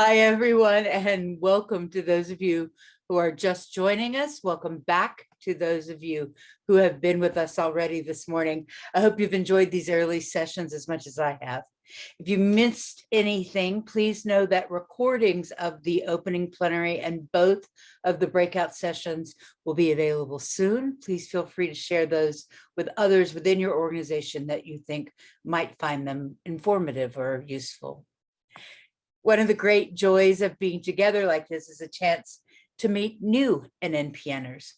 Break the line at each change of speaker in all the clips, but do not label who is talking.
Hi, everyone, and welcome to those of you who are just joining us. Welcome back to those of you who have been with us already this morning. I hope you've enjoyed these early sessions as much as I have. If you missed anything, please know that recordings of the opening plenary and both of the breakout sessions will be available soon. Please feel free to share those with others within your organization that you think might find them informative or useful. One of the great joys of being together like this is a chance to meet new NNPNers.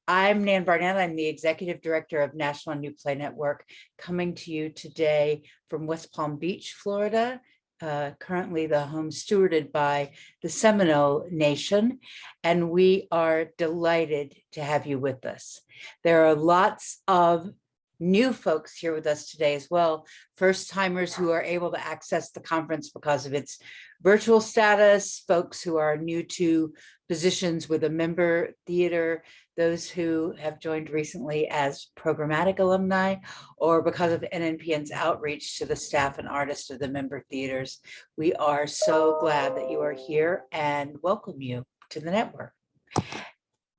I'm Nan Barnett. I'm the Executive Director of National New Play Network, coming to you today from West Palm Beach, Florida, currently the home stewarded by the Seminole Nation, and we are delighted to have you with us. There are lots of new folks here with us today as well, first timers who are able to access the conference because of its virtual status, folks who are new to positions with a member theater, those who have joined recently as programmatic alumni, or because of NNPN's outreach to the staff and artists of the member theaters. We are so glad that you are here and welcome you to the network.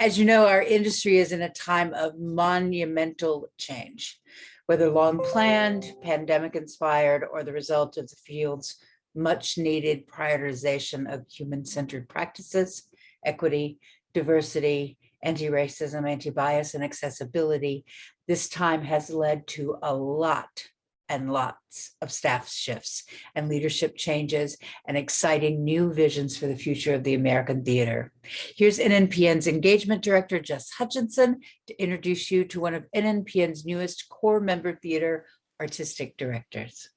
As you know, our industry is in a time of monumental change, whether long planned, pandemic inspired, or the result of the field's much needed prioritization of human-centered practices, equity, diversity, anti-racism, anti-bias, and accessibility. This time has led to a lot and lots of staff shifts and leadership changes and exciting new visions for the future of the American theater. Here's NNPN's Engagement Director, Jess Hutchinson, to introduce you to one of NNPN's newest core member theater artistic directors.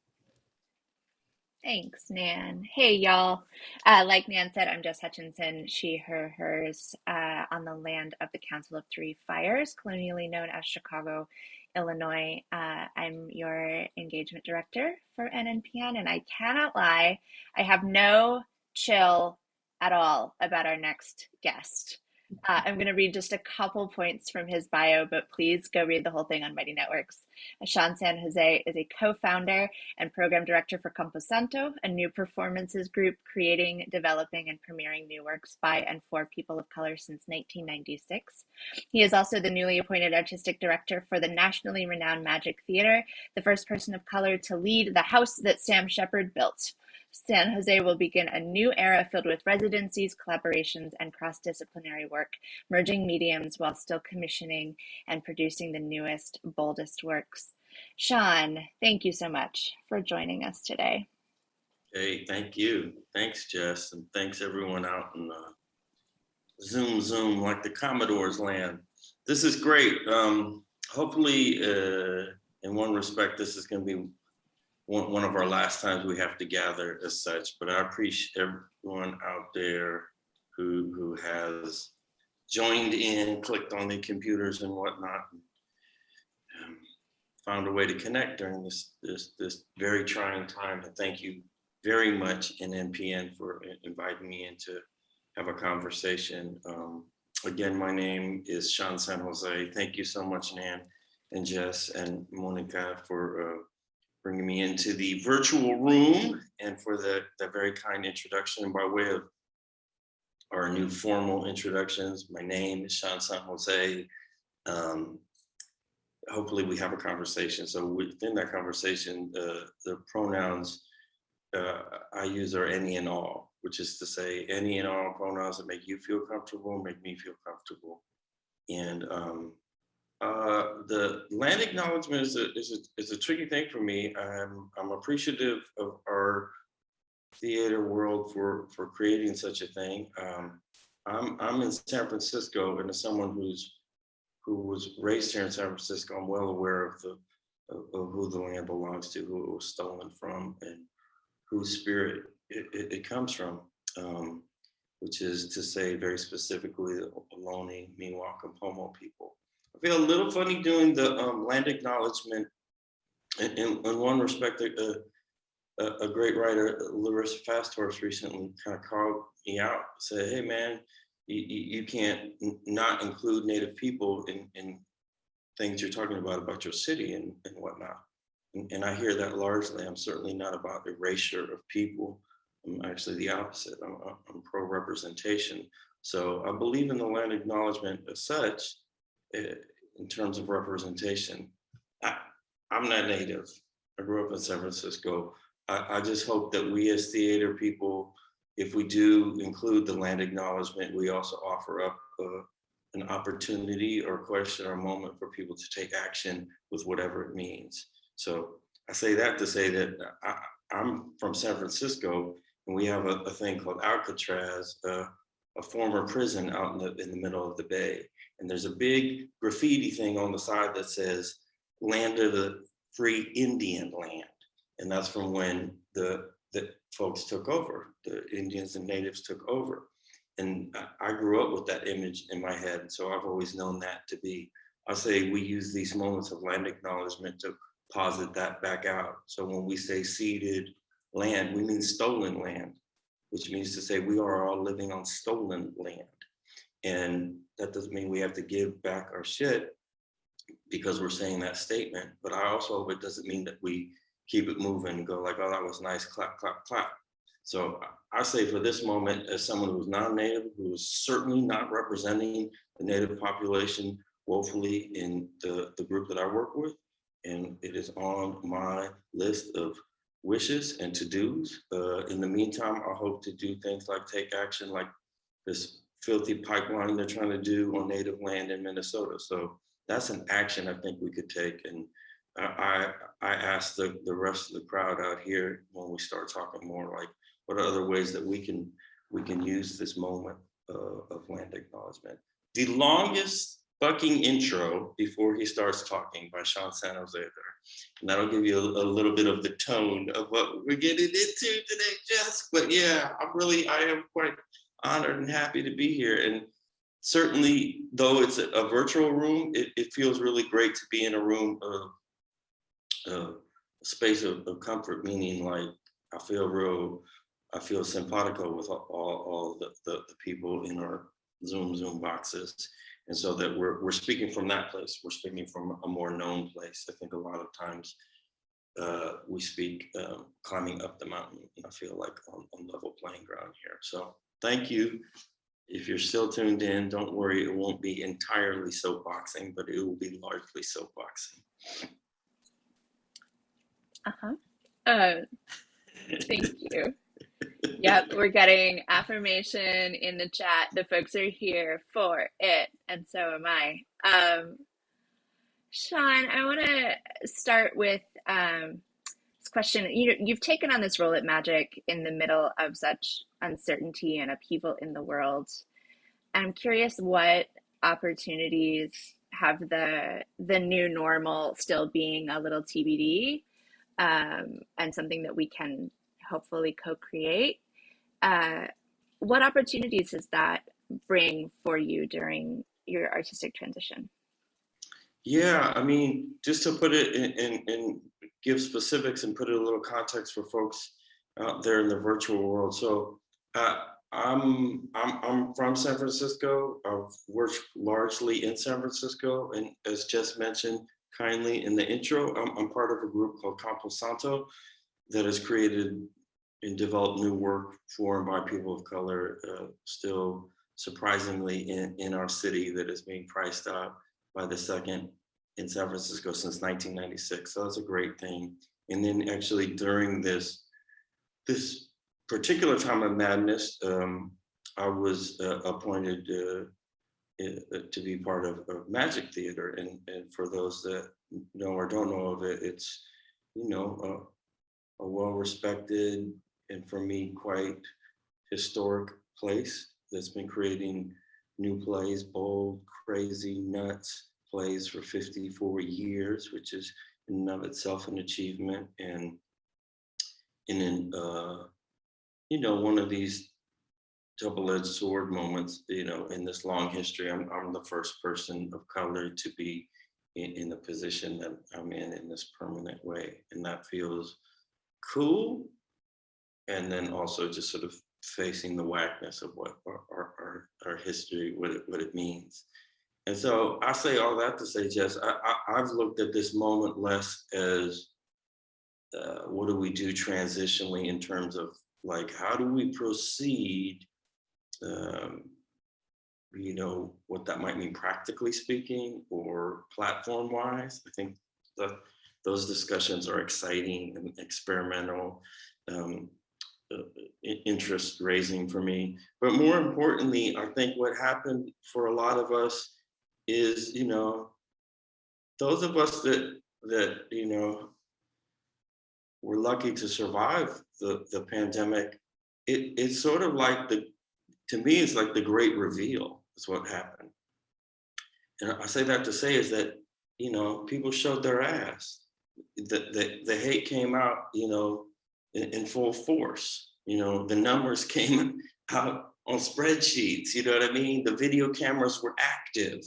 Thanks, Nan. Hey, y'all. Like Nan said, I'm Jess Hutchinson, she, her, hers, on the land of the Council of Three Fires, colonially known as Chicago, Illinois. I'm your engagement director for NNPN, and I cannot lie, I have no chill at all about our next guest. I'm going to read just a couple points from his bio, but please go read the whole thing on Mighty Networks. Sean San Jose is a co-founder and program director for Camposanto, a new performances group creating, developing, and premiering new works by and for people of color since 1996. He is also the newly appointed artistic director for the nationally renowned Magic Theater, the first person of color to lead the house that Sam Shepard built. San Jose will begin a new era filled with residencies, collaborations, and cross-disciplinary work, merging mediums while still commissioning and producing the newest, boldest works. Sean, thank you so much for joining us today.
Hey, thank you. Thanks, Jess, and thanks everyone out in Zoom, like the Commodore's land. This is great. Hopefully, in one respect, this is going to be one of our last times we have to gather as such, but I appreciate everyone out there who has joined in, clicked on the computers and whatnot, and found a way to connect during this very trying time. And thank you very much, NNPN, for inviting me in to have a conversation. Again, my name is Sean San Jose. Thank you so much, Nan and Jess and Monica, for bringing me into the virtual room and for the very kind introduction. And by way of our new formal introductions, my name is Sean San Jose. Hopefully we have a conversation. So within that conversation, the pronouns I use are any and all, which is to say any and all pronouns that make you feel comfortable, make me feel comfortable. And the land acknowledgement is a tricky thing for me. I'm appreciative of our theater world for creating such a thing. I'm in San Francisco, and as someone who was raised here in San Francisco, I'm well aware of who the land belongs to, who it was stolen from, and whose spirit it comes from, which is to say very specifically the Ohlone, Miwok, and Pomo people. I feel a little funny doing the land acknowledgement. In one respect, a great writer, Larissa Fasthorse, recently kind of called me out, said, hey man, you can't not include Native people in things you're talking about your city and whatnot. And I hear that largely. I'm certainly not about erasure of people. I'm actually the opposite. I'm pro-representation. So I believe in the land acknowledgement as such, in terms of representation. I'm not native. I grew up in San Francisco. I just hope that we as theater people, if we do include the land acknowledgement, we also offer up an opportunity or question or moment for people to take action with whatever it means. So I say that to say that I'm from San Francisco, and we have a thing called Alcatraz, a former prison out in the middle of the bay. And there's a big graffiti thing on the side that says, land of the free Indian land. And that's from when the folks took over, the Indians and natives took over. And I grew up with that image in my head. And so I've always known that to be, I say we use these moments of land acknowledgement to posit that back out. So when we say ceded land, we mean stolen land, which means to say we are all living on stolen land. And that doesn't mean we have to give back our shit because we're saying that statement. But I also hope it doesn't mean that we keep it moving and go like, oh, that was nice, clap, clap, clap. So I say for this moment, as someone who's non-native, who is certainly not representing the native population woefully in the group that I work with, and it is on my list of wishes and to-dos. In the meantime, I hope to do things like take action like this filthy pipeline they're trying to do on native land in Minnesota. So that's an action I think we could take. And I asked the rest of the crowd out here when we start talking more like, what are other ways that we can use this moment of land acknowledgement? The longest fucking intro before he starts talking by Sean San Jose there. And that'll give you a little bit of the tone of what we're getting into today, Jess. But yeah, I am quite honored and happy to be here. And certainly, though it's a virtual room, it feels really great to be in a room of a space of comfort, meaning like I feel simpatico with all the people in our Zoom boxes. And so that we're speaking from that place. We're speaking from a more known place. I think a lot of times we speak climbing up the mountain, and I feel like on level playing ground here. So thank you. If you're still tuned in, don't worry, it won't be entirely soapboxing, but it will be largely soapboxing.
Thank you. Yep, we're getting affirmation in the chat. The folks are here for it, and so am I. Sean, I want to start with this question. You've taken on this role at Magic in the middle of such uncertainty and upheaval in the world. I'm curious what opportunities have the new normal still being a little TBD, and something that we can hopefully co-create. What opportunities does that bring for you during your artistic transition?
Yeah, I mean, just to put it in give specifics and put it a little context for folks out there in the virtual world. So I'm from San Francisco. I've worked largely in San Francisco, and as Jess mentioned kindly in the intro, I'm part of a group called Campo Santo that has created and developed new work for and by people of color, still surprisingly in our city, that is being priced out by the second in San Francisco since 1996. So that's a great thing. And then actually during this particular time of madness, I was appointed to be part of Magic Theater. And for those that know or don't know of it, it's, a well-respected and for me quite historic place that's been creating new plays, bold, crazy, nuts plays for 54 years, which is in and of itself an achievement. And in one of these double-edged sword moments, in this long history, I'm the first person of color to be in the position that I'm in this permanent way. And that feels cool. And then also just sort of facing the whackness of what our history, what it means. And so I say all that to say, Jess, I've looked at this moment less as what do we do transitionally in terms of like, how do we proceed? You know, what that might mean practically speaking or platform wise. I think that those discussions are exciting and experimental, interest raising for me. But more importantly, I think what happened for a lot of us is, you know, those of us that you know, were lucky to survive the pandemic, it's sort of like to me, it's like the great reveal is what happened. And I say that to say is that, you know, people showed their ass. The hate came out, you know, in full force. You know, the numbers came out on spreadsheets, you know what I mean? The video cameras were active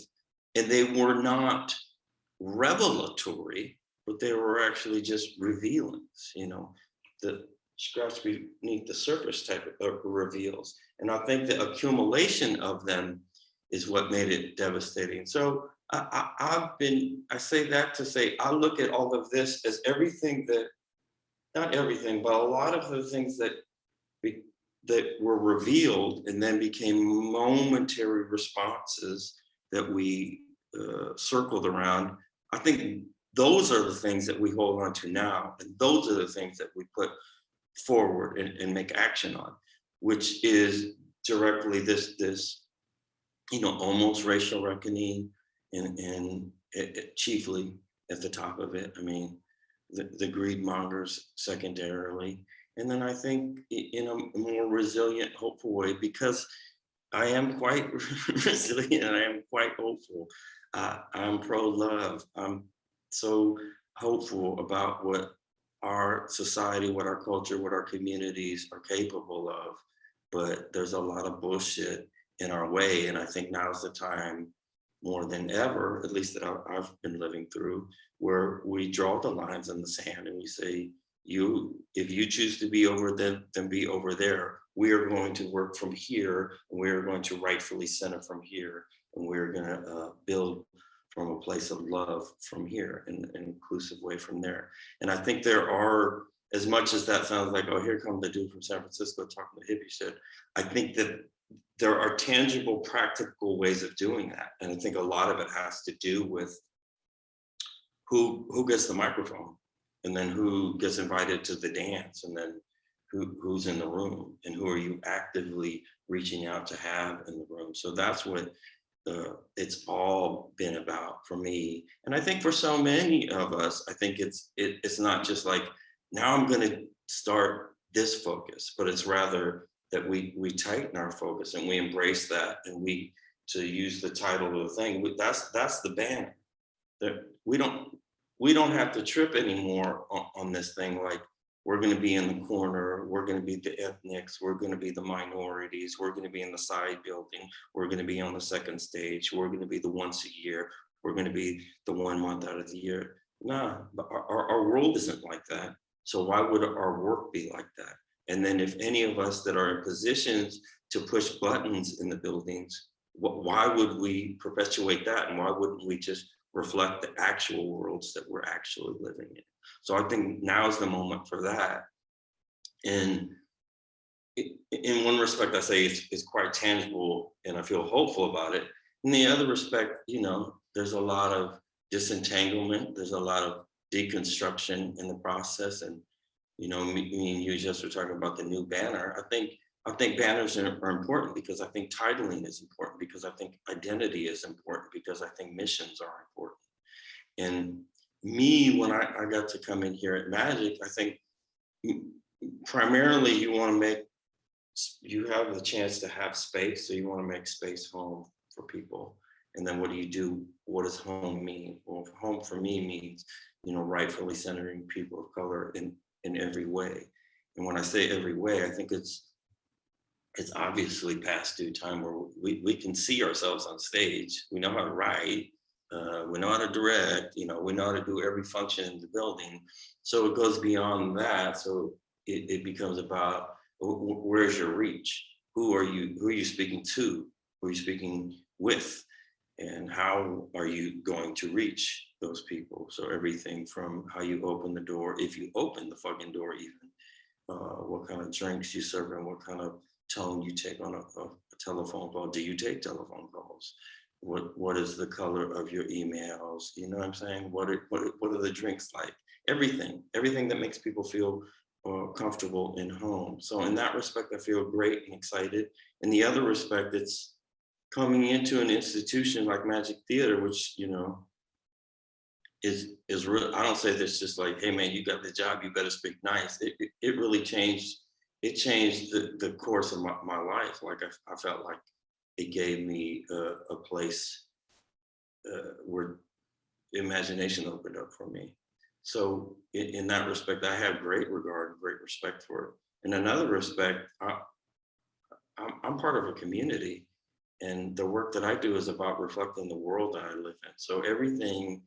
and they were not revelatory, but they were actually just revealing, you know, the scratch beneath the surface type of reveals. And I think the accumulation of them is what made it devastating. So I say that to say, I look at all of this as everything that, not everything, but a lot of the things that that were revealed and then became momentary responses that we circled around. I think those are the things that we hold on to now. And those are the things that we put forward and make action on, which is directly this, you know, almost racial reckoning and chiefly at the top of it. I mean, the greed mongers secondarily. And then I think in a more resilient, hopeful way, because I am quite resilient and I am quite hopeful. I'm pro-love. I'm so hopeful about what our society, what our culture, what our communities are capable of. But there's a lot of bullshit in our way. And I think now's the time more than ever, at least that I've been living through, where we draw the lines in the sand and we say, if you choose to be over there, then be over there. We are going to work from here and we are going to rightfully center from here. And we're going to build from a place of love from here in an inclusive way from there. And I think there are, as much as that sounds like, oh, here comes the dude from San Francisco talking the hippie shit, I think that there are tangible, practical ways of doing that. And I think a lot of it has to do with who gets the microphone, and then who gets invited to the dance, and then who's in the room, and who are you actively reaching out to have in the room. So that's what it's all been about for me. And I think for so many of us, I think it's not just like, now I'm going to start this focus, but it's rather that we tighten our focus and we embrace that, and we, to use the title of the thing, that's the banner. That we don't have to trip anymore on this thing, like we're going to be in the corner, we're going to be the ethnics, we're going to be the minorities, we're going to be in the side building, we're going to be on the second stage, we're going to be the once a year, we're going to be the 1 month out of the year. Nah, but our world isn't like that. So why would our work be like that? And then if any of us that are in positions to push buttons in the buildings, why would we perpetuate that? And why wouldn't we just reflect the actual worlds that we're actually living in? So I think now is the moment for that. And in one respect, I say it's quite tangible and I feel hopeful about it. In the other respect, you know, there's a lot of disentanglement, there's a lot of deconstruction in the process. And, you know, me and you just were talking about the new banner. I think banners are important because I think titling is important, because I think identity is important, because I think missions are important. And me, when I got to come in here at Magic, I think primarily you have the chance to have space. So you want to make space home for people. And then what do you do? What does home mean? Well, home for me means, you know, rightfully centering people of color in every way. And when I say every way, I think it's obviously past due time where we can see ourselves on stage. We know how to write, we know how to direct, you know, we know how to do every function in the building. So it goes beyond that. So it becomes about, where's your reach? Who are you speaking to? Who are you speaking with? And how are you going to reach those people? So everything from how you open the door, if you open the fucking door even, what kind of drinks you serve, and what kind of tone you take on a telephone call. Do you take telephone calls? What is the color of your emails? You know what I'm saying? What are the drinks like? Everything that makes people feel comfortable in home. So in that respect, I feel great and excited. In the other respect, it's coming into an institution like Magic Theater, which, you know, is real. I don't say this just like, hey man, you got the job, you better speak nice. It really changed. It changed the course of my life. Like I felt like it gave me a place where imagination opened up for me. So in that respect, I have great regard, great respect for it. In another respect, I'm part of a community, and the work that I do is about reflecting the world that I live in. So everything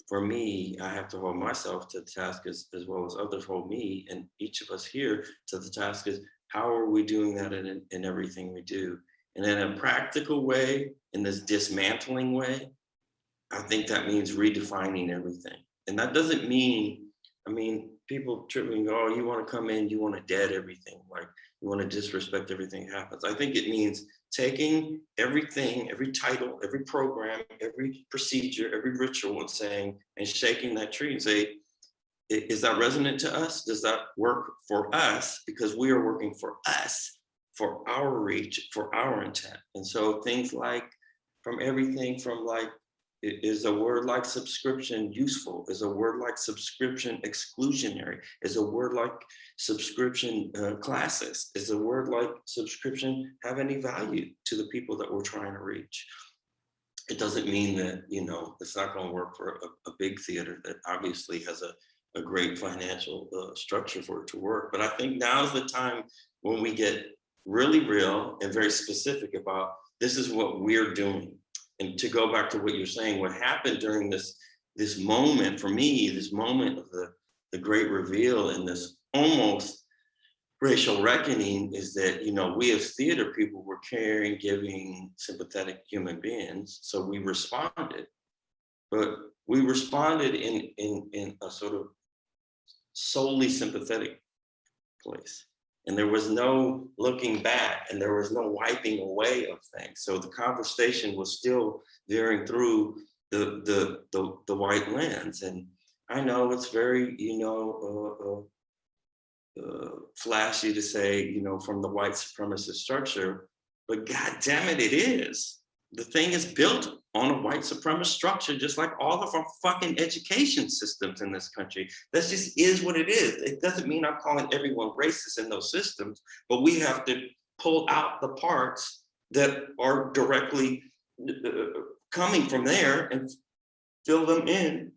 for me, I have to hold myself to the task as well as others hold me, and each of us here to the task is, how are we doing that in everything we do? And in a practical way, in this dismantling way, I think that means redefining everything. And that doesn't mean, I mean, people trip me and go, oh, you want to come in, you want to dead everything, like you want to disrespect everything that happens. I think it means taking everything, every title, every program, every procedure, every ritual, and saying, and shaking that tree and say, is that resonant to us? Does that work for us? Because we are working for us, for our reach, for our intent. And so things like, from everything from like, is a word like subscription useful? Is a word like subscription exclusionary? Is a word like subscription classist? Is a word like subscription have any value to the people that we're trying to reach? It doesn't mean that, you know, it's not going to work for a big theater that obviously has a great financial structure for it to work. But I think now's the time when we get really real and very specific about, this is what we're doing. And to go back to what you're saying, what happened during this moment for me, this moment of the great reveal and this almost racial reckoning, is that, you know, we as theater people were caring, giving, sympathetic human beings. So we responded, but we responded in a sort of solely sympathetic place. And there was no looking back, and there was no wiping away of things. So the conversation was still veering through the white lens. And I know it's very, you know, flashy to say, you know, from the white supremacist structure, but God damn it, it is. The thing is built on a white supremacist structure, just like all of our fucking education systems in this country. That just is what it is. It doesn't mean I'm calling everyone racist in those systems, but we have to pull out the parts that are directly coming from there and fill them in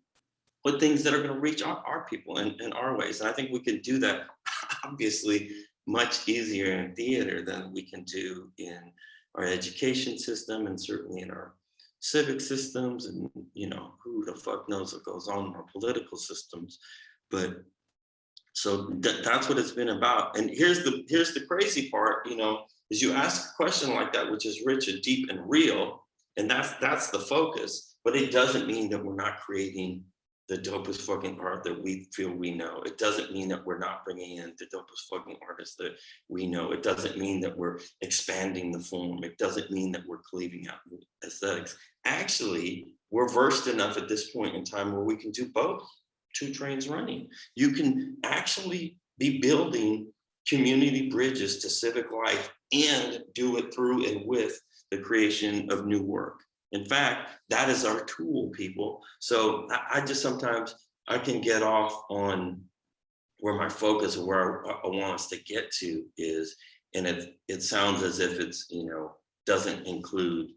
with things that are going to reach our people in our ways. And I think we can do that obviously much easier in theater than we can do in our education system, and certainly in our civic systems, and, you know, who the fuck knows what goes on in our political systems. But so that's what it's been about. And here's the crazy part, you know, is you ask a question like that, which is rich and deep and real, and that's the focus, but it doesn't mean that we're not creating the dopest fucking art that we feel we know. It doesn't mean that we're not bringing in the dopest fucking artists that we know. It doesn't mean that we're expanding the form. It doesn't mean that we're cleaving out aesthetics. Actually, we're versed enough at this point in time where we can do both, two trains running. You can actually be building community bridges to civic life and do it through and with the creation of new work. In fact, that is our tool, people. So I just sometimes I can get off on where my focus or where I want us to get to is, and it sounds as if it's, you know, doesn't include,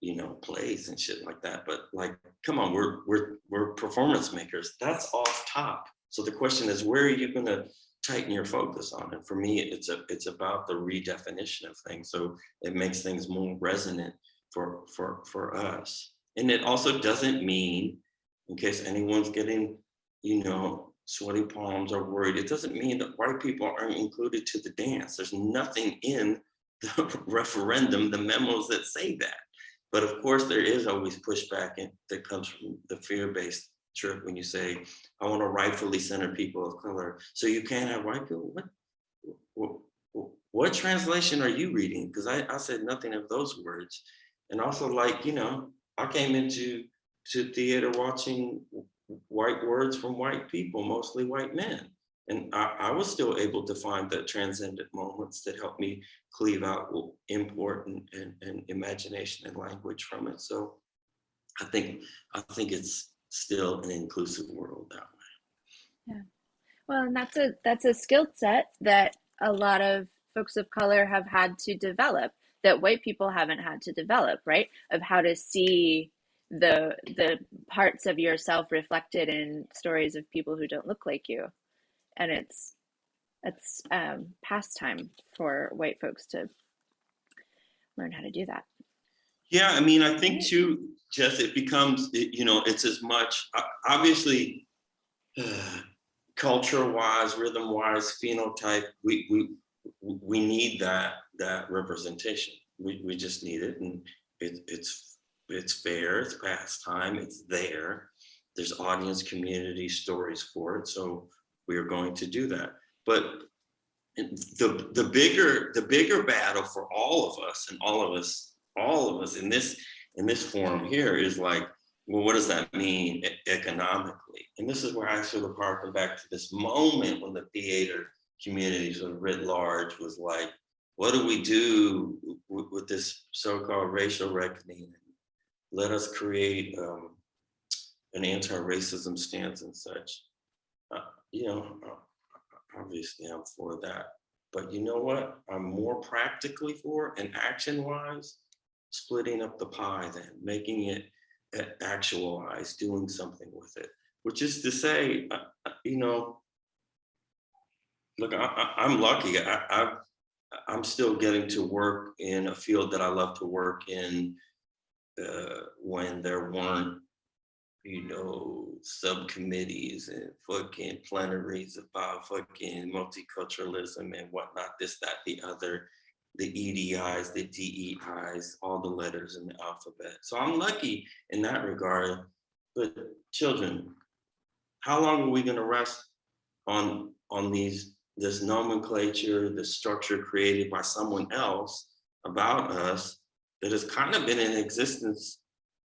you know, plays and shit like that. But like, come on, we're performance makers. That's off top. So the question is, where are you going to tighten your focus on? And for me, it's about the redefinition of things. So it makes things more resonant for us. And it also doesn't mean, in case anyone's getting, you know, sweaty palms or worried, it doesn't mean that white people aren't included to the dance. There's nothing in the referendum, the memos that say that. But of course, there is always pushback that comes from the fear-based trip when you say, I want to rightfully center people of color. So you can't have white people? What translation are you reading? Because I said nothing of those words. And also, like, you know, I came into theater watching white words from white people, mostly white men. And I was still able to find the transcendent moments that helped me cleave out import and imagination and language from it. So I think it's still an inclusive world that way.
Yeah. Well, and that's a skill set that a lot of folks of color have had to develop, that white people haven't had to develop, right? Of how to see the parts of yourself reflected in stories of people who don't look like you. And it's pastime for white folks to learn how to do that.
Yeah, I mean, I think too, Jess, it becomes, you know, it's as much, obviously, culture-wise, rhythm-wise, phenotype, we need that representation. We just need it, and it's fair, it's pastime, it's there. There's audience, community, stories for it, so we are going to do that. But the bigger battle for all of us, and all of us in this forum here is like, well, what does that mean economically? And this is where I sort of harken back to this moment when the theater community sort of writ large was like, what do we do with this so-called racial reckoning? Let us create an anti-racism stance and such. You know, obviously I'm for that. But you know what? I'm more practically for, and action-wise, splitting up the pie then, making it actualize, doing something with it. Which is to say, you know, look, I'm lucky. I'm still getting to work in a field that I love to work in when there weren't, you know, subcommittees and fucking plenaries about fucking multiculturalism and whatnot, this, that, the other, the EDIs, the DEIs, all the letters in the alphabet. So I'm lucky in that regard. But children, how long are we gonna rest on this nomenclature, this structure created by someone else about us that has kind of been in existence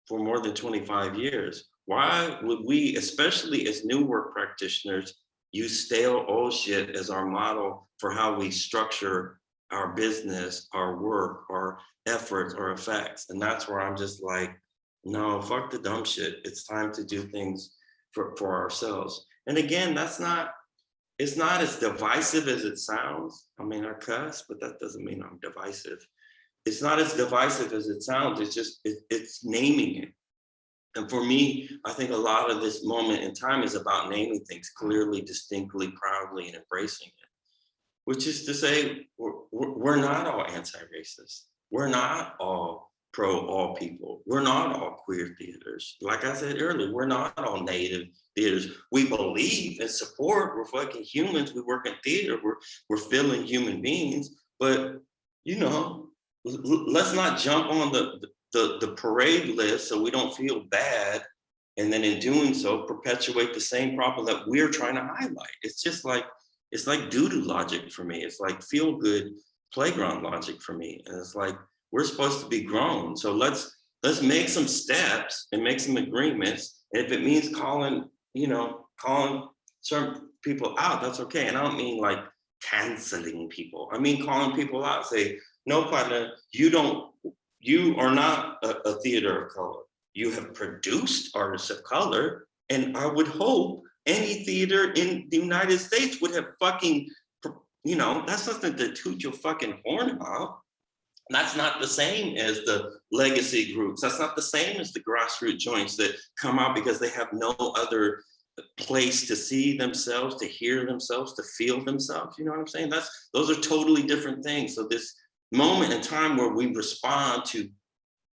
for more than 25 years? Why would we, especially as new work practitioners, use stale old shit as our model for how we structure our business, our work, our efforts, our effects? And that's where I'm just like, no, fuck the dumb shit. It's time to do things for ourselves. And again, it's not as divisive as it sounds. I mean, I cuss, but that doesn't mean I'm divisive. It's not as divisive as it sounds. It's just, it's naming it. And for me, I think a lot of this moment in time is about naming things clearly, distinctly, proudly, and embracing it. Which is to say, we're not all anti-racist. We're not all pro all people. We're not all queer theaters. Like I said earlier, we're not all native theaters. We believe and support, we're fucking humans. We work in theater, we're feeling human beings. But, you know, let's not jump on the parade list so we don't feel bad, and then in doing so perpetuate the same problem that we're trying to highlight. It's just like, it's like doo-doo logic for me. It's like feel good playground logic for me. And it's like, we're supposed to be grown, so let's make some steps and make some agreements. And if it means calling certain people out, that's okay. And I don't mean like canceling people. I mean calling people out, say, no, partner, you are not a theater of color. You have produced artists of color, and I would hope any theater in the United States would have fucking, you know, that's nothing to toot your fucking horn about. That's not the same as the legacy groups. That's not the same as the grassroots joints that come out because they have no other place to see themselves, to hear themselves, to feel themselves. You know what I'm saying? Those are totally different things. So this moment in time where we respond to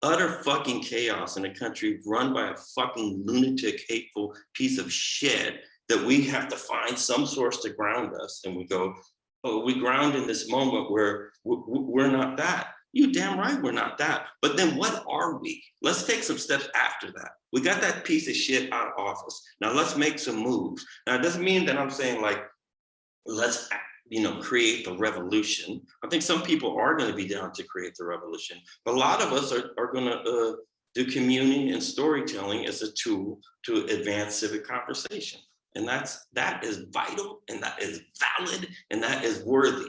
utter fucking chaos in a country run by a fucking lunatic, hateful piece of shit, that we have to find some source to ground us. And we go, oh, we ground in this moment where we're not that. You damn right we're not that. But then what are we? Let's take some steps after that. We got that piece of shit out of office. Now let's make some moves. Now it doesn't mean that I'm saying like, let's create the revolution. I think some people are going to be down to create the revolution, but a lot of us are going to do communing and storytelling as a tool to advance civic conversation. And that is vital, and that is valid, and that is worthy,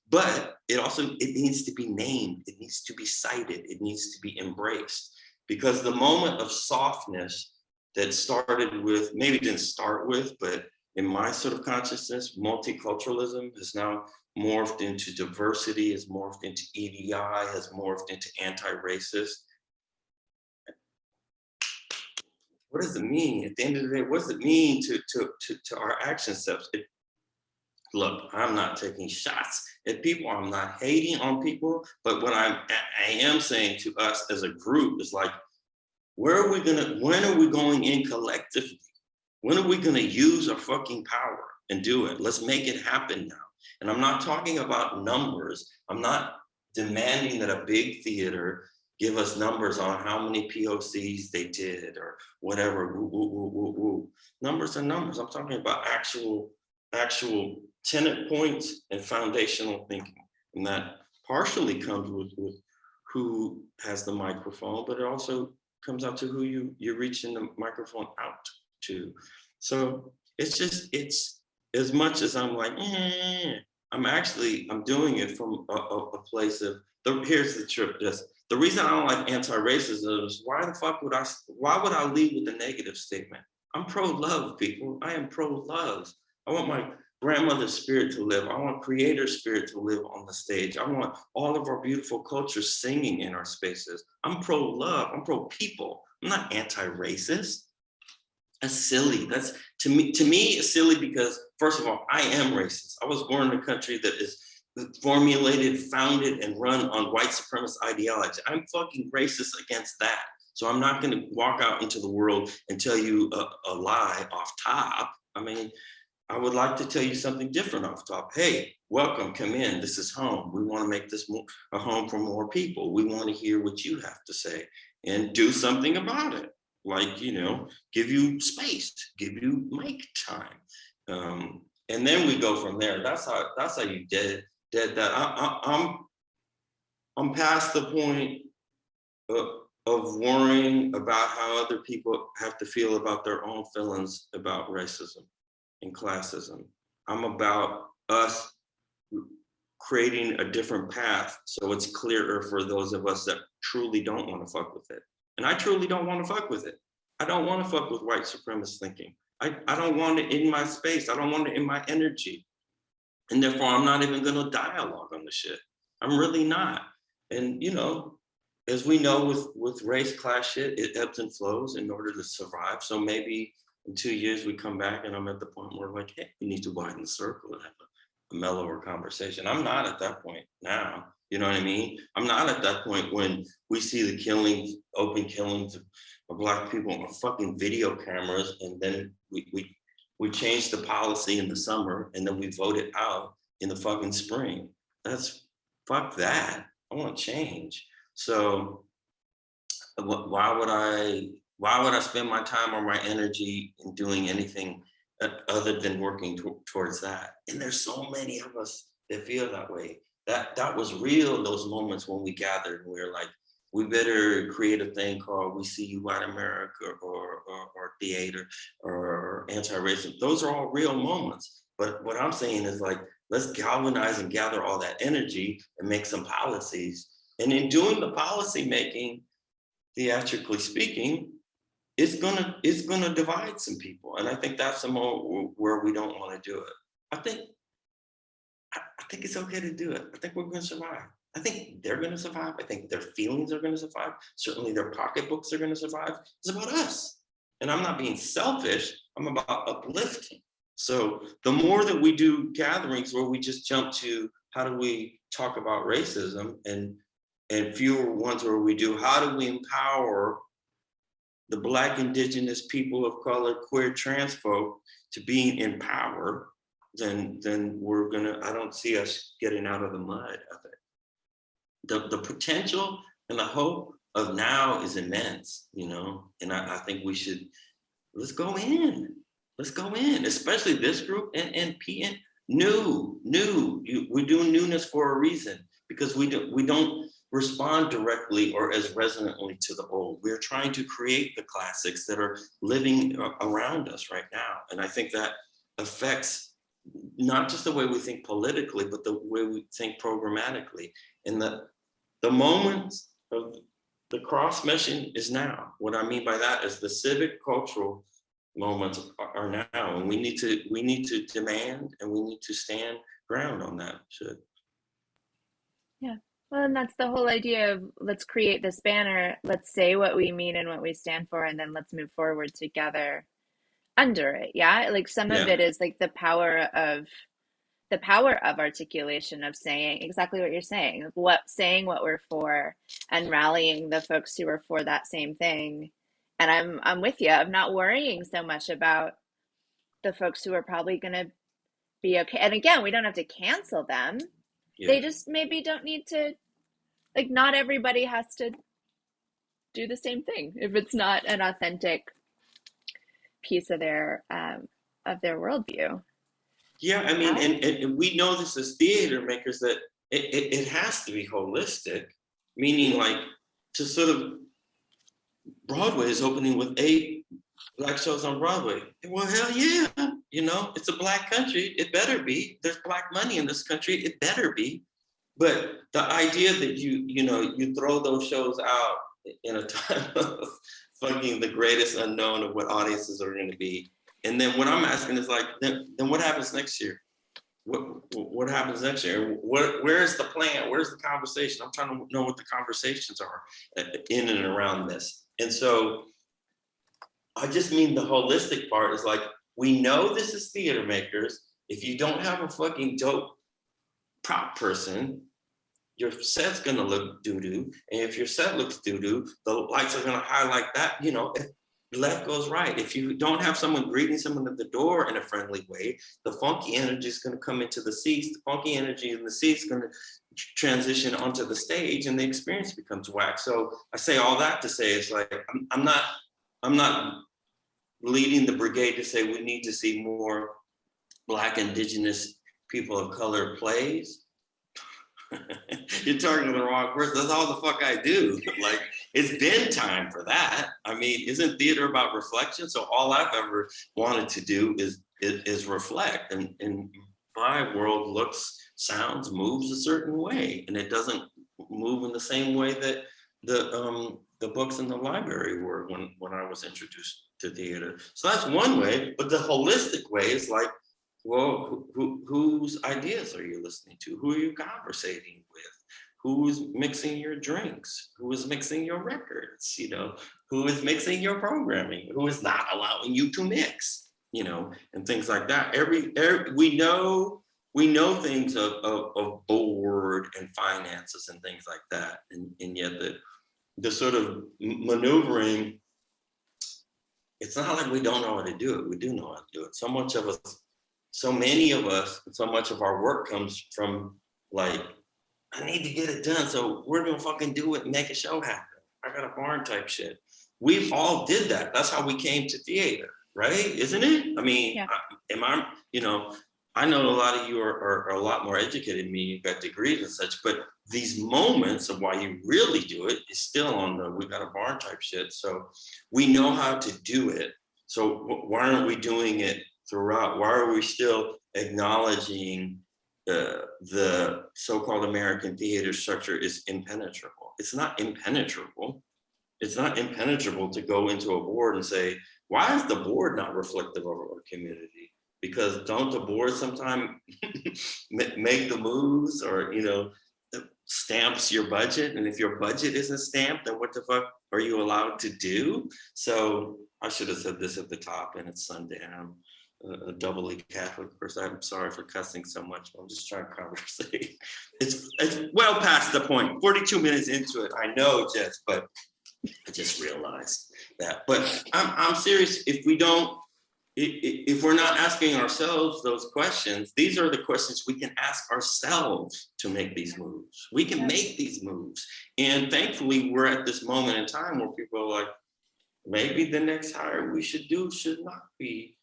but it needs to be named, it needs to be cited, it needs to be embraced, because the moment of softness that started with, maybe didn't start with, but in my sort of consciousness, multiculturalism has now morphed into diversity, has morphed into EDI, has morphed into anti-racist. What does it mean? At the end of the day, what does it mean to our action steps? Look, I'm not taking shots at people. I'm not hating on people. But what I am saying to us as a group is like, when are we going in collectively? When are we going to use our fucking power and do it? Let's make it happen now. And I'm not talking about numbers. I'm not demanding that a big theater give us numbers on how many POCs they did or whatever. Numbers are numbers. I'm talking about actual tenet points and foundational thinking. And that partially comes with who has the microphone, but it also comes out to who you're reaching the microphone out to. So it's as much as I'm like, I'm doing it from a place of, here's the trip, the reason I don't like anti-racism is why would I lead with a negative statement? I'm pro-love, people. I am pro-love. I want my grandmother's spirit to live. I want creator's spirit to live on the stage. I want all of our beautiful cultures singing in our spaces. I'm pro-love. I'm pro-people. I'm not anti-racist. That's silly. That's to me it's silly because, first of all, I am racist. I was born in a country that is formulated, founded, and run on white supremacist ideology. I'm fucking racist against that. So I'm not going to walk out into the world and tell you a lie off top. I mean, I would like to tell you something different off top. Hey, welcome, come in. This is home. We want to make this a home for more people. We want to hear what you have to say and do something about it. Like, give you space, give you mic time. And then we go from there. That's how you did that. I'm past the point of worrying about how other people have to feel about their own feelings about racism and classism. I'm about us creating a different path so it's clearer for those of us that truly don't want to fuck with it. And I truly don't want to fuck with it. I don't want to fuck with white supremacist thinking. I don't want it in my space. I don't want it in my energy. And therefore, I'm not even going to dialogue on the shit. I'm really not. And, as we know with race class shit, it ebbs and flows in order to survive. So maybe in 2 years, we come back and I'm at the point where like, hey, we need to widen the circle and have a mellower conversation. I'm not at that point now. You know what I mean? I'm not at that point when we see the killings, open killings of Black people on fucking video cameras, and then we change the policy in the summer, and then we vote it out in the fucking spring. Fuck that. I want change. So why would I spend my time or my energy in doing anything other than working towards that? And there's so many of us that feel that way. That was real, those moments when we gathered and we were like, we better create a thing called We See You White America or theater or anti-racism. Those are all real moments. But what I'm saying is like, let's galvanize and gather all that energy and make some policies. And in doing the policy making, theatrically speaking, it's gonna divide some people. And I think that's the moment where we don't want to do it. I think it's okay to do it. I think we're going to survive. I think they're going to survive. I think their feelings are going to survive. Certainly their pocketbooks are going to survive. It's about us. And I'm not being selfish. I'm about uplifting. So the more that we do gatherings where we just jump to how do we talk about racism, and fewer ones where we do how do we empower the Black, Indigenous, people of color, queer, trans folk to be in power, then I don't see us getting out of the mud of it. the potential and the hope of now is immense, you know, and I think we should, let's go in, especially this group and PN, we're doing newness for a reason, because we don't respond directly or as resonantly to the old. We're trying to create the classics that are living around us right now. And I think that affects not just the way we think politically, but the way we think programmatically. And the moment of the cross meshing is now. What I mean by that is the civic cultural moments are now, and we need to demand, and we need to stand ground on that shit.
Yeah. Well, and that's the whole idea of, let's create this banner, let's say what we mean and what we stand for, and then let's move forward together under it. Yeah. Like some of it is like the power of articulation, of saying exactly what you're saying, saying what we're for, and rallying the folks who are for that same thing. And I'm with you. I'm not worrying so much about the folks who are probably going to be okay. And again, we don't have to cancel them. Yeah. They just maybe don't need to, like, not everybody has to do the same thing if it's not an authentic piece of their worldview.
Yeah, I mean, and we know this as theater makers, that it has to be holistic, meaning like, to sort of, Broadway is opening with 8 Black shows on Broadway. Well, hell yeah, you know, it's a Black country, it better be. There's Black money in this country, it better be. But the idea that you throw those shows out in a time of fucking the greatest unknown of what audiences are going to be. And then what I'm asking is like, then what happens next year? What happens next year? Where's the plan? Where's the conversation? I'm trying to know what the conversations are in and around this. And so I just mean the holistic part is like, we know this is theater makers. If you don't have a fucking dope prop person, your set's gonna look doo-doo. And if your set looks doo-doo, the lights are gonna highlight that, you know, left goes right. If you don't have someone greeting someone at the door in a friendly way, the funky energy is going to come into the seats. The funky energy in the seats is going to transition onto the stage, and the experience becomes whack. So I say all that to say, it's like, I'm not leading the brigade to say we need to see more Black, Indigenous, people of color plays. You're talking to the wrong person. That's all the fuck I do. Like, it's been time for that. I mean, isn't theater about reflection? So all I've ever wanted to do is reflect. And my world looks, sounds, moves a certain way, and it doesn't move in the same way that the books in the library were when I was introduced to theater. So that's one way, but the holistic way is like, well, whose ideas are you listening to? Who are you conversating with? Who's mixing your drinks? Who is mixing your records? You know, who is mixing your programming? Who is not allowing you to mix? You know, and things like that. We know things of board and finances and things like that, and yet the sort of maneuvering. It's not like we don't know how to do it. We do know how to do it. So many of us, and so much of our work comes from like, I need to get it done, so we're gonna fucking do it and make a show happen. I got a barn type shit. We've all did that. That's how we came to theater, right? Isn't it? I mean, yeah. I know a lot of you are a lot more educated than me. You've got degrees and such, but these moments of why you really do it is still on the we got a barn type shit. So we know how to do it. So why aren't we doing it throughout? Why are we still acknowledging the so-called American theater structure is impenetrable? It's not impenetrable. It's not impenetrable to go into a board and say, why is the board not reflective of our community? Because don't the board sometimes make the moves, or, you know, stamps your budget? And if your budget isn't stamped, then what the fuck are you allowed to do? So I should have said this at the top, and it's Sunday, and I'm a doubly Catholic person. I'm sorry for cussing so much. I'm just trying to conversate. It's well past the point. 42 minutes into it, I know, Jess, but I just realized that. But I'm serious. If we don't if we're not asking ourselves those questions, these are the questions we can ask ourselves to make these moves. We can make these moves. And thankfully, we're at this moment in time where people are like, maybe the next hire we should do should not be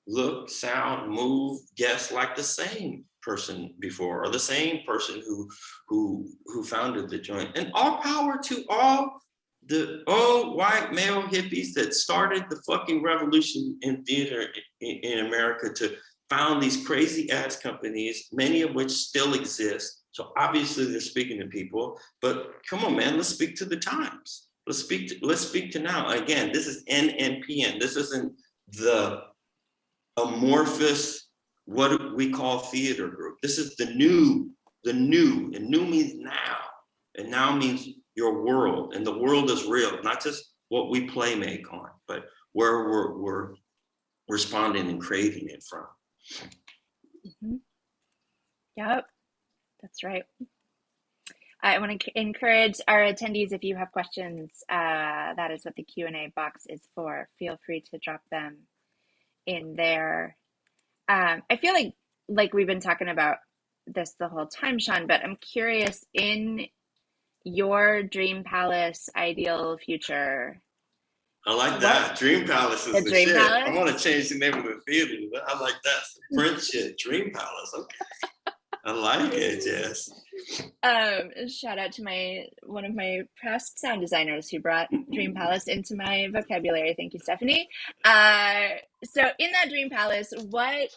look, sound, move, guess like the same person before, or the same person who founded the joint. And all power to all the old white male hippies that started the fucking revolution in theater in America to found these crazy ass companies, many of which still exist. So obviously they're speaking to people, but come on, man, let's speak to the times. Let's speak to now. Again, this is NNPN. This isn't the amorphous, what we call theater group. This is the new, and new means now. And now means your world, and the world is real, not just what we play make on, but where we're responding and creating it from.
Mm-hmm. Yep, that's right. I want to encourage our attendees, if you have questions, that is what the Q&A box is for. Feel free to drop them in there. I feel like we've been talking about this the whole time, Sean, but I'm curious, in your dream palace ideal future.
I like that. Dream Palace is the shit. Palace? I want to change the name of the theater. I like that. French shit. Dream Palace. Okay. I like it, Jess.
Shout out to one of my past sound designers who brought Dream Palace into my vocabulary. Thank you, Stephanie. So in that Dream Palace, what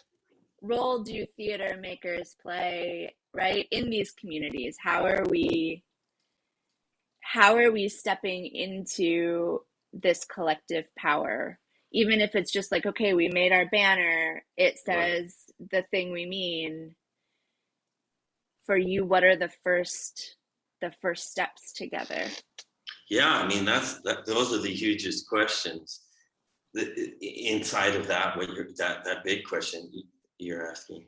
role do theater makers play, right, in these communities? How are we stepping into this collective power? Even if it's just like, okay, we made our banner, it says the thing we mean. For you, what are the first steps together?
Yeah, I mean, those are the hugest questions. Inside of that, that big question you're asking.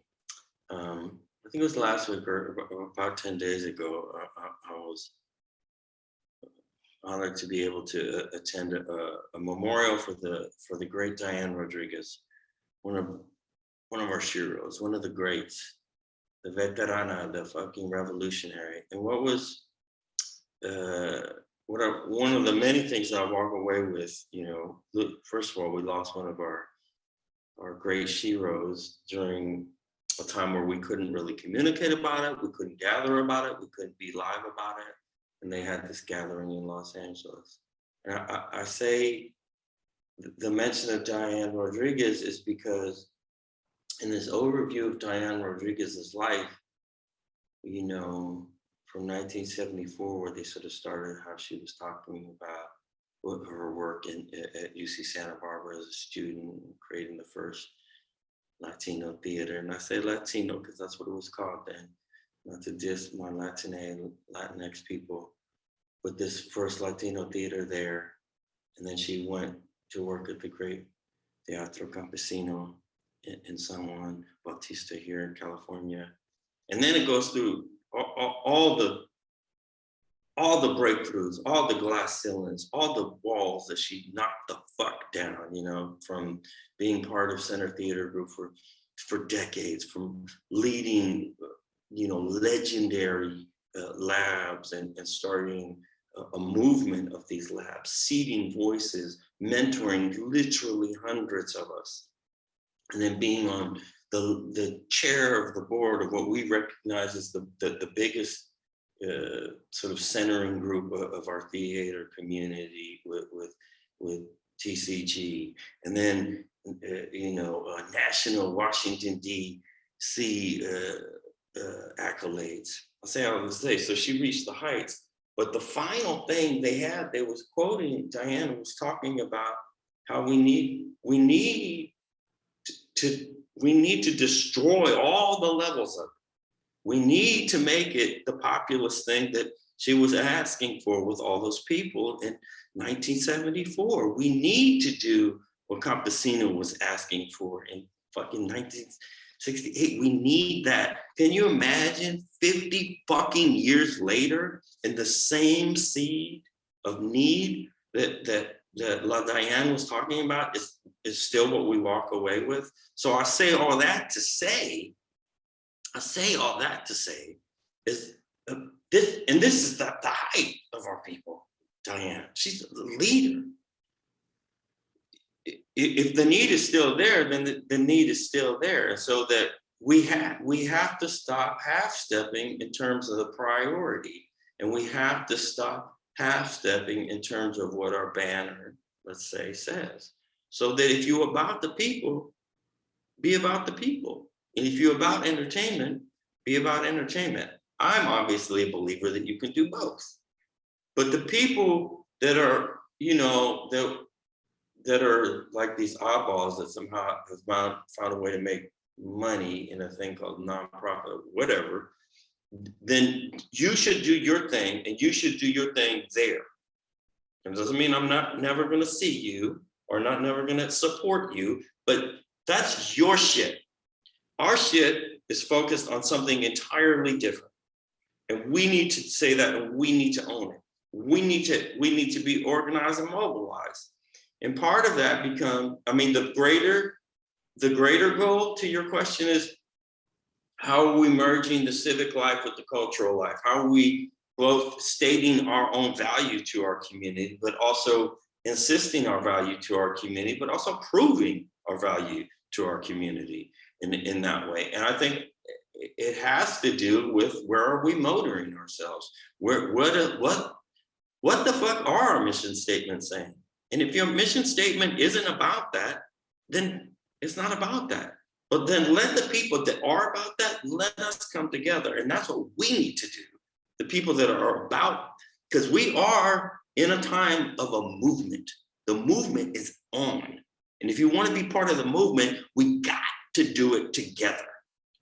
I think it was last week or about 10 days ago, I was honored to be able to attend a memorial for the great Diane Rodriguez, one of our heroes, one of the greats, the veterana, the fucking revolutionary. And what was one of the many things that I walk away with, first of all, we lost one of our great heroes during a time where we couldn't really communicate about it, we couldn't gather about it, we couldn't be live about it. And they had this gathering in Los Angeles. And I say the mention of Diane Rodriguez is because in this overview of Diane Rodriguez's life, from 1974, where they sort of started how she was talking about her work at UC Santa Barbara as a student, creating the first Latino theater. And I say Latino because that's what it was called then, not to diss my Latinx people, but this first Latino theater there. And then she went to work at the great Teatro Campesino in San Juan Bautista here in California. And then it goes through all the breakthroughs, all the glass ceilings, all the walls that she knocked the fuck down, from being part of Center Theater Group for decades, from leading, legendary labs and starting a movement of these labs, seeding voices, mentoring literally hundreds of us, and then being on the chair of the board of what we recognize as the biggest sort of centering group of our theater community with TCG, and then national Washington D.C. Accolades. I'll say all this day. So she reached the heights. But the final thing they was quoting, Diana was talking about how we need to destroy all the levels of it. We need to make it the populist thing that she was asking for with all those people in 1974. We need to do what Campesino was asking for in fucking 1968. We need that. Can you imagine 50 fucking years later and the same seed of need that that La Diane was talking about is still what we walk away with. So I say all that to say, is this, and this is the height of our people, Diane. She's the leader. If the need is still there, then the need is still there. And so that we have to stop half-stepping in terms of the priority. And we have to stop half-stepping in terms of what our banner, let's say, says. So that if you're about the people, be about the people. And if you're about entertainment, be about entertainment. I'm obviously a believer that you can do both. But the people that are, that are like these oddballs that somehow have found a way to make money in a thing called nonprofit, whatever, then you should do your thing, and you should do your thing there. It doesn't mean I'm never gonna see you or never gonna support you, but that's your shit. Our shit is focused on something entirely different. And we need to say that, and we need to own it. We need to be organized and mobilized. And part of that the greater goal to your question is, how are we merging the civic life with the cultural life? How are we both stating our own value to our community, but also insisting our value to our community, but also proving our value to our community in that way? And I think it has to do with, where are we motoring ourselves? What the fuck are our mission statements saying? And if your mission statement isn't about that, then it's not about that. But then let the people that are about that, let us come together. And that's what we need to do. The people that are about, because we are in a time of a movement. The movement is on. And if you want to be part of the movement, we got to do it together.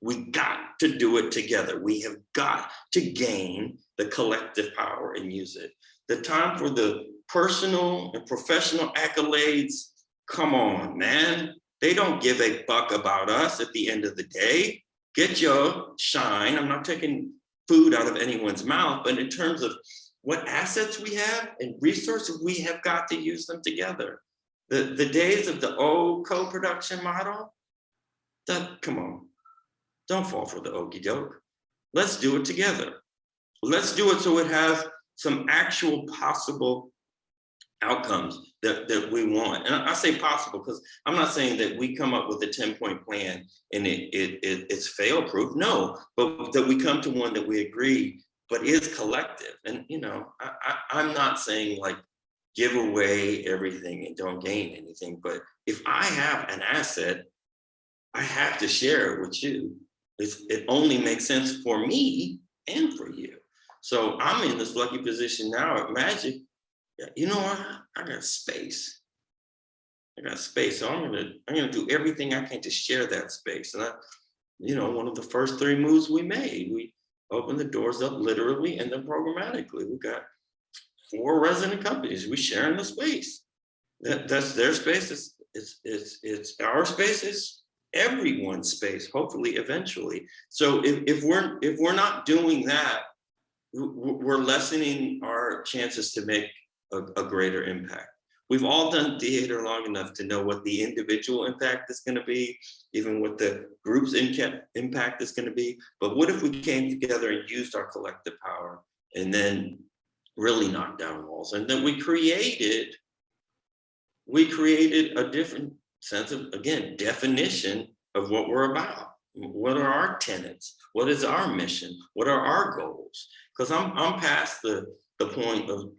We got to do it together. We have got to gain the collective power and use it. The time for the personal and professional accolades, come on, man. They don't give a fuck about us at the end of the day. Get your shine. I'm not taking food out of anyone's mouth, but in terms of what assets we have and resources, we have got to use them together. The days of the old co-production model, come on, don't fall for the okie doke. Let's do it together. Let's do it so it has some actual possible outcomes that we want. And I say possible because I'm not saying that we come up with a 10-point plan and it's fail-proof. No, but that we come to one that we agree, but is collective. And I'm not saying like give away everything and don't gain anything, but if I have an asset, I have to share it with you. It only makes sense for me and for you. So I'm in this lucky position now at Magic. You know what? I got space. So I'm gonna do everything I can to share that space. And one of the first 3 moves we made, we opened the doors up literally and then programmatically. We got 4 resident companies. We sharing the space. That's their space. It's our space. It's everyone's space. Hopefully, eventually. So if we're not doing that, we're lessening our chances to make a greater impact. We've all done theater long enough to know what the individual impact is going to be, even what the group's impact is going to be. But what if we came together and used our collective power and then really knocked down walls? And then we created a different sense of, again, definition of what we're about. What are our tenets? What is our mission? What are our goals? Because I'm past the point of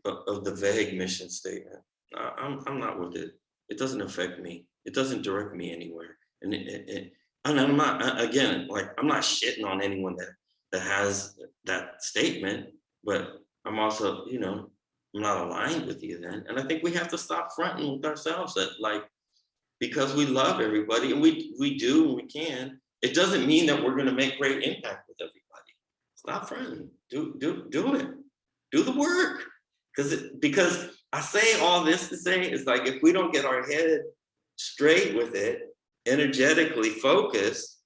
the vague mission statement. I'm not with it. It doesn't affect me. It doesn't direct me anywhere. And I'm not, again, like I'm not shitting on anyone that has that statement, but I'm also, I'm not aligned with you then. And I think we have to stop fronting with ourselves that like, because we love everybody and we do and we can, it doesn't mean that we're going to make great impact with everybody. Stop fronting. Do it. Do the work. Because I say all this to say is like, if we don't get our head straight with it, energetically focused,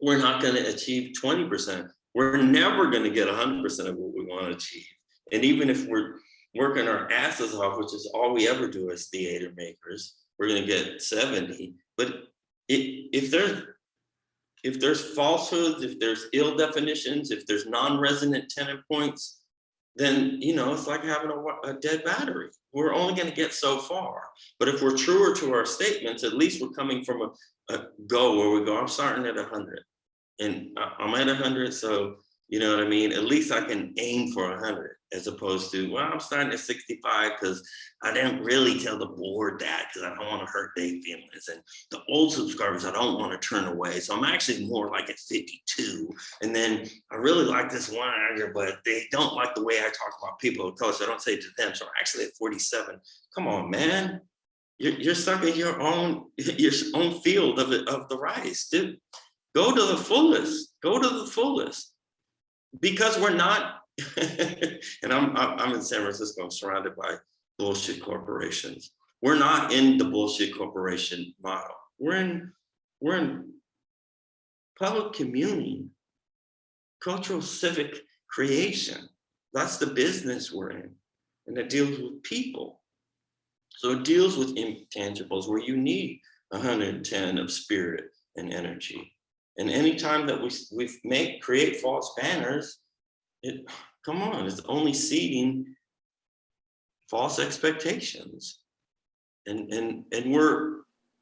we're not going to achieve 20%. We're never going to get 100% of what we want to achieve. And even if we're working our asses off, which is all we ever do as theater makers, we're going to get 70. But if there's falsehoods, if there's ill definitions, if there's non-resonant tenant points, then, you know, it's like having a dead battery. We're only going to get so far. But if we're truer to our statements, at least we're coming from a goal where we go, I'm starting at 100 and I'm at 100. So, you know what I mean? At least I can aim for 100 as opposed to, well, I'm starting at 65 because I didn't really tell the board that because I don't want to hurt their feelings. And the old subscribers, I don't want to turn away. So I'm actually more like at 52. And then I really like this one actor, but they don't like the way I talk about people of color. So I don't say it to them. So I'm actually at 47. Come on, man. You're stuck in your own field of the rice, dude. Go to the fullest. Go to the fullest. Because we're not, and I'm in San Francisco, I'm surrounded by bullshit corporations. We're not in the bullshit corporation model. We're in public communion, cultural civic creation. That's the business we're in. And it deals with people. So it deals with intangibles where you need 110 of spirit and energy. And anytime that we create false banners, come on, it's only seeding false expectations. And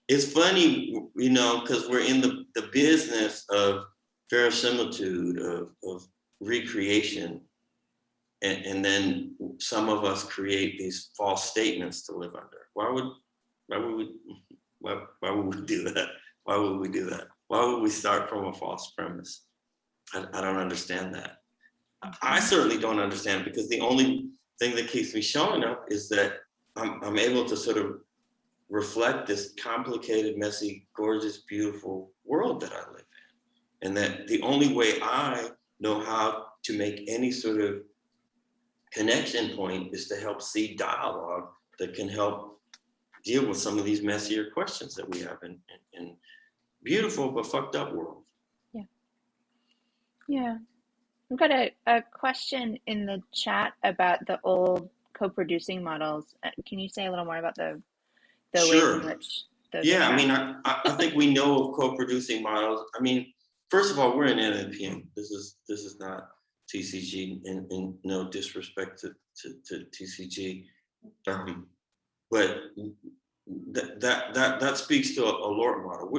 it's funny, you know, because we're in the business of verisimilitude, of recreation. And then some of us create these false statements to live under. Why would we do that? Why would we do that? Why would we start from a false premise? I don't understand that. I certainly don't understand it because the only thing that keeps me showing up is that I'm able to sort of reflect this complicated, messy, gorgeous, beautiful world that I live in. And that the only way I know how to make any sort of connection point is to help seed dialogue that can help deal with some of these messier questions that we have in beautiful but fucked up world.
Yeah. We've got a question in the chat about the old co-producing models. Can you say a little more about the
Sure.
ways in which those
Yeah,
are
I mean, I think we know of co-producing models. I mean, first of all, we're in NNPM. This is not TCG, and no disrespect to TCG, but that speaks to a LORT model.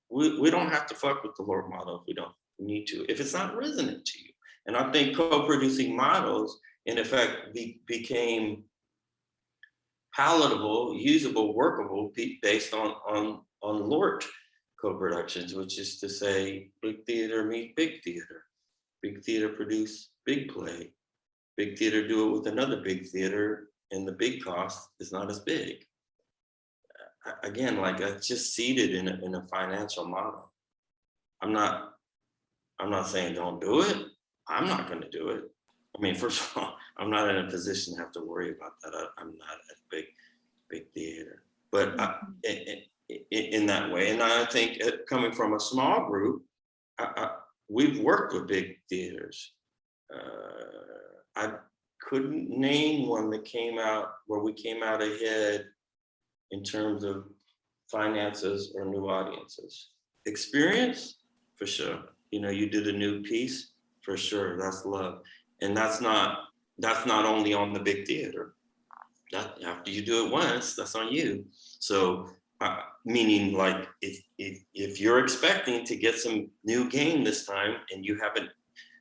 We don't have to fuck with the LORT model if we don't need to, if it's not resonant to you. And I think co-producing models, in effect, became palatable, usable, workable, based on LORT co-productions, which is to say, big theater meet big theater. Big theater produce big play. Big theater do it with another big theater, and the big cost is not as big. Again, like it's just seated in a financial model. I'm not saying don't do it. I'm not going to do it. I mean, first of all, I'm not in a position to have to worry about that. I'm not a big theater, but in that way. And I think coming from a small group, we've worked with big theaters. I couldn't name one that came out where we came out ahead in terms of finances or new audiences. Experience, for sure. You know, you did a new piece, for sure. That's love, and that's not only on the big theater. That after you do it once, that's on you. So, meaning like if you're expecting to get some new game this time and you haven't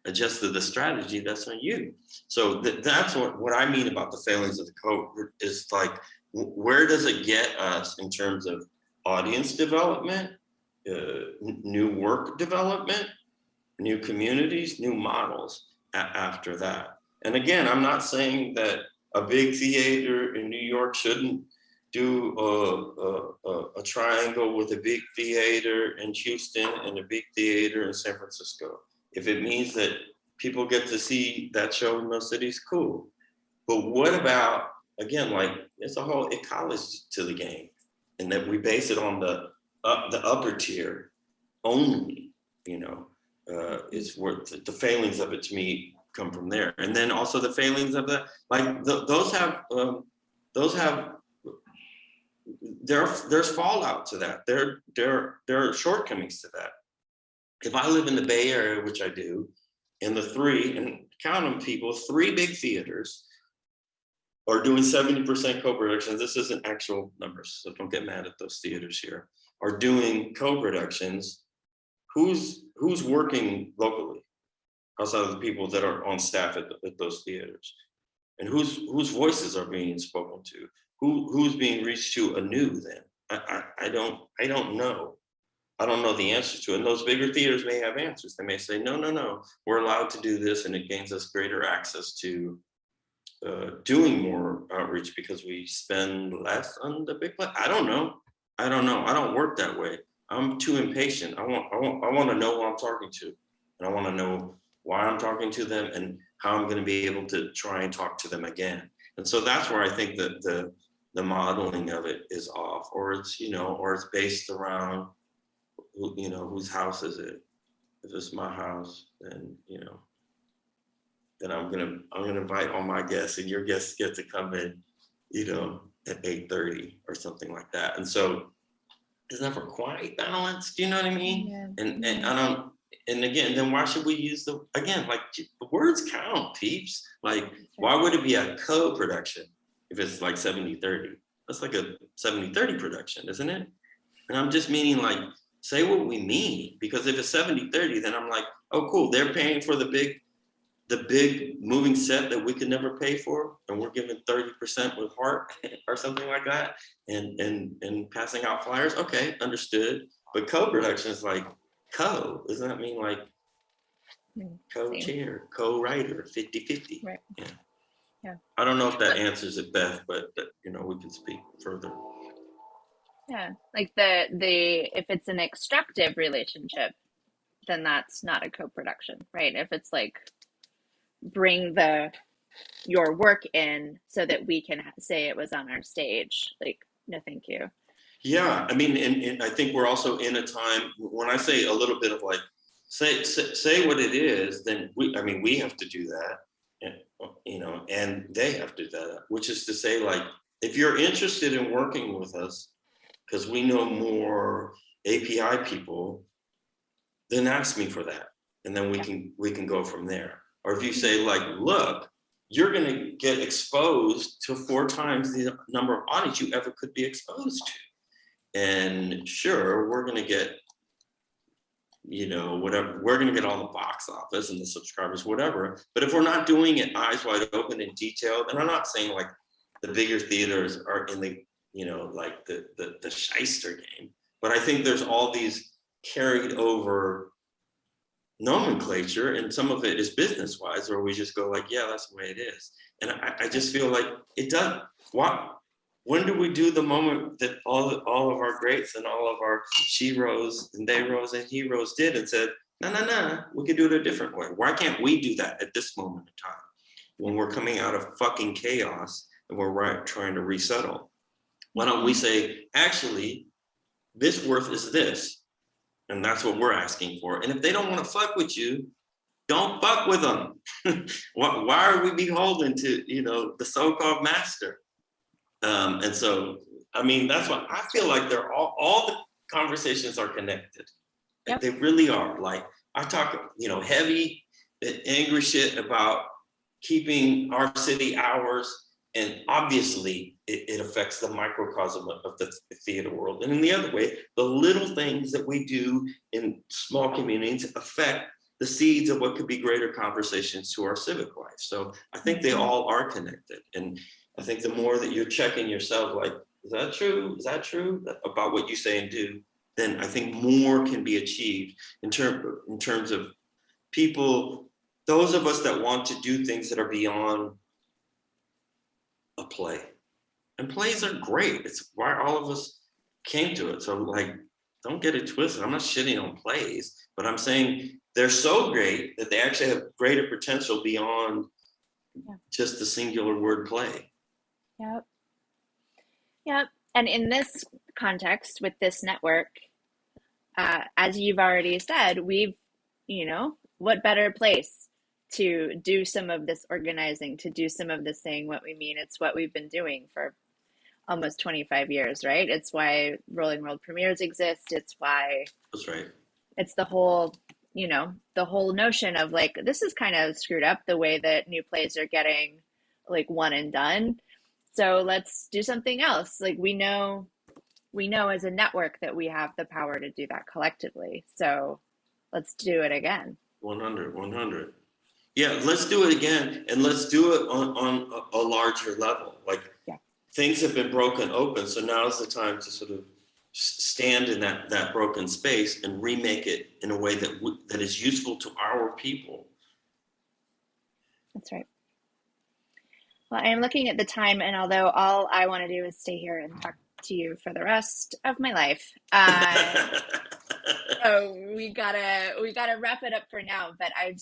adjusted the strategy, that's on you. So that's what I mean about the failings of the code is like, where does it get us in terms of audience development, new work development, new communities, new models after that? And again, I'm not saying that a big theater in New York shouldn't do a triangle with a big theater in Houston and a big theater in San Francisco. If it means that people get to see that show in those cities, cool. But what about, again, like there's a whole ecology to the game, and that we base it on the upper tier only, you know, is worth the failings of it to me come from there. And then also the failings of the, like those have, there's fallout to that. There are shortcomings to that. If I live in the Bay Area, which I do, and the three, and count them people, three big theaters are doing 70% co-productions. This isn't actual numbers, so don't get mad at those theaters here. Are doing co-productions. Who's working locally outside of the people that are on staff at those theaters, and whose voices are being spoken to? Who's being reached to anew? Then I don't know. I don't know the answer to it. And those bigger theaters may have answers. They may say, no, we're allowed to do this, and it gains us greater access to doing more outreach because we spend less on the big play. I don't know. I don't work that way. I'm too impatient. I want to know who I'm talking to, and I want to know why I'm talking to them and how I'm going to be able to try and talk to them again. And so that's where I think that the modeling of it is off, or it's or it's based around whose house is it. If it's my house, then then I'm gonna invite all my guests, and your guests get to come in, at 8:30 or something like that. And so it's never quite balanced. Do you know what I mean?
Yeah.
And I don't. And again, then why should we use the words count, peeps? Like, why would it be a co-production if it's like 70-30? That's like a 70-30 production, isn't it? And I'm just meaning, like, say what we mean, because if it's 70-30, then I'm like, oh, cool, they're paying for the big moving set that we could never pay for, and we're giving 30% with heart or something like that, and passing out flyers. Okay, understood. But co-production is like doesn't that mean like co-chair, co-writer, 50-50?
Right. Yeah.
I don't know if that answers it, Beth, but we can speak further.
Yeah, like the if it's an extractive relationship, then that's not a co-production, right? If it's like bring your work in so that we can say it was on our stage, like, no thank you.
Yeah, I mean, and I think we're also in a time when I say a little bit of like say what it is, then we have to do that, and and they have to do that, which is to say, like, if you're interested in working with us because we know more API people, then ask me for that, and then we can go from there. Or if you say, like, look, you're going to get exposed to 4 times the number of audience you ever could be exposed to. And sure, we're going to get, whatever, we're going to get all the box office and the subscribers, whatever. But if we're not doing it eyes wide open and detailed, and I'm not saying like the bigger theaters are in the, like the shyster game, but I think there's all these carried over nomenclature, and some of it is business wise, where we just go like, yeah, that's the way it is. And I just feel like it does. When do we do the moment that all of our greats and all of our she-ros and they-ros and he-ros did and said, no, we could do it a different way? Why can't we do that at this moment in time when we're coming out of fucking chaos and we're trying to resettle? Why don't we say, actually, this worth is this, and that's what we're asking for. And if they don't want to fuck with you, don't fuck with them. Why are we beholden to the so-called master? And so, I mean, that's why I feel like they're all the conversations are connected. Yep. They really are. Like, I talk, heavy, angry shit about keeping our city hours, and obviously it affects the microcosm of the theater world. And in the other way, the little things that we do in small communities affect the seeds of what could be greater conversations to our civic life. So I think they all are connected. And I think the more that you're checking yourself, like, is that true? Is that true about what you say and do? Then I think more can be achieved in terms of people, those of us that want to do things that are beyond a play. And plays are great. It's why all of us came to it. So, like, don't get it twisted. I'm not shitting on plays, but I'm saying they're so great that they actually have greater potential beyond just the singular word play.
Yep. And in this context with this network, as you've already said, we've, what better place to do some of this organizing, to do some of this saying what we mean. It's what we've been doing for almost 25 years, right? It's why Rolling World Premieres exist. It's why
That's right.
it's the whole, the whole notion of like, this is kind of screwed up the way that new plays are getting like one and done. So let's do something else. Like we know as a network that we have the power to do that collectively. So let's do it again.
100. Yeah, let's do it again, and let's do it on a larger level. Like things have been broken open, so now is the time to sort of stand in that broken space and remake it in a way that is useful to our people.
That's right. Well, I am looking at the time, and although all I want to do is stay here and talk to you for the rest of my life, so we gotta wrap it up for now. But I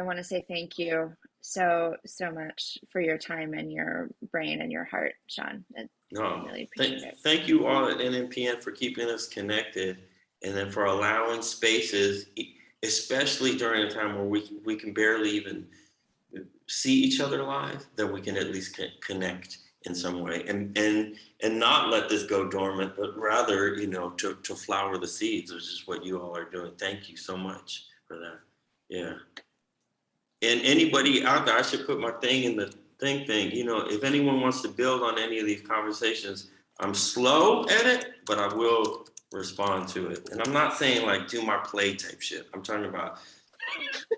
want to say thank you so much for your time and your brain and your heart, Sean. I really appreciate it.
Thank you all at NNPN for keeping us connected, and then for allowing spaces, especially during a time where we can barely even see each other live, that we can at least connect in some way, and not let this go dormant, but rather, to flower the seeds, which is what you all are doing. Thank you so much for that. Yeah. And anybody out there, I should put my thing in the thing. If anyone wants to build on any of these conversations, I'm slow at it, but I will respond to it. And I'm not saying like do my play type shit. I'm talking about,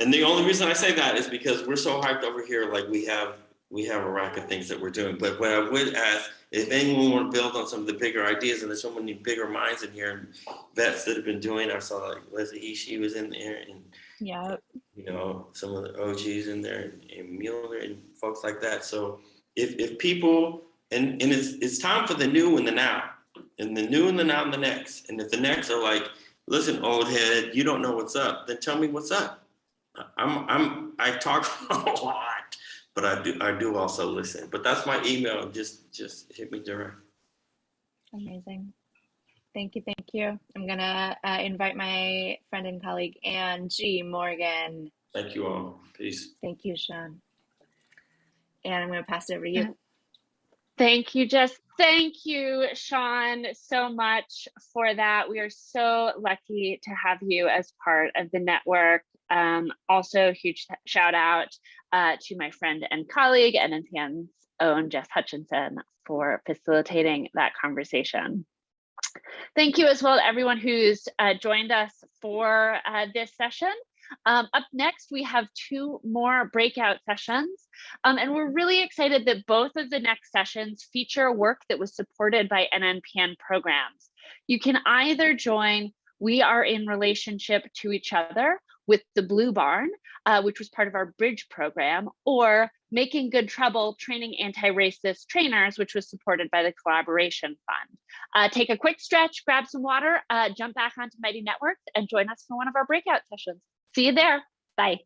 and the only reason I say that is because we're so hyped over here, like we have a rack of things that we're doing. But what I would ask, if anyone want to build on some of the bigger ideas, and there's so many bigger minds in here, and vets that have been doing, I saw like Leslie she was in there, and
yeah,
some of the OGs in there, and Mueller and folks like that. So if people, and it's time for the new and the now, and the new and the now and the next. And if the next are like, listen, old head, you don't know what's up, then tell me what's up. I talk a lot, but I do also listen. But that's my email. Just hit me direct.
Amazing. Thank you. I'm gonna invite my friend and colleague Angie Morgan.
Thank you all. Peace.
Thank you, Sean. And I'm gonna pass it over to you.
Thank you, Jess. Thank you, Sean, so much for that. We are so lucky to have you as part of the network. Also, huge shout out to my friend and colleague, NNPN's own Jess Hutchinson, for facilitating that conversation. Thank you as well to everyone who's joined us for this session. Up next, we have 2 more breakout sessions, and we're really excited that both of the next sessions feature work that was supported by NNPN programs. You can either join We Are in Relationship to Each Other with the Blue Barn, which was part of our Bridge program, or Making Good Trouble, Training Anti-Racist Trainers, which was supported by the Collaboration Fund. Take a quick stretch, grab some water, jump back onto Mighty Networks, and join us for one of our breakout sessions. See you there. Bye.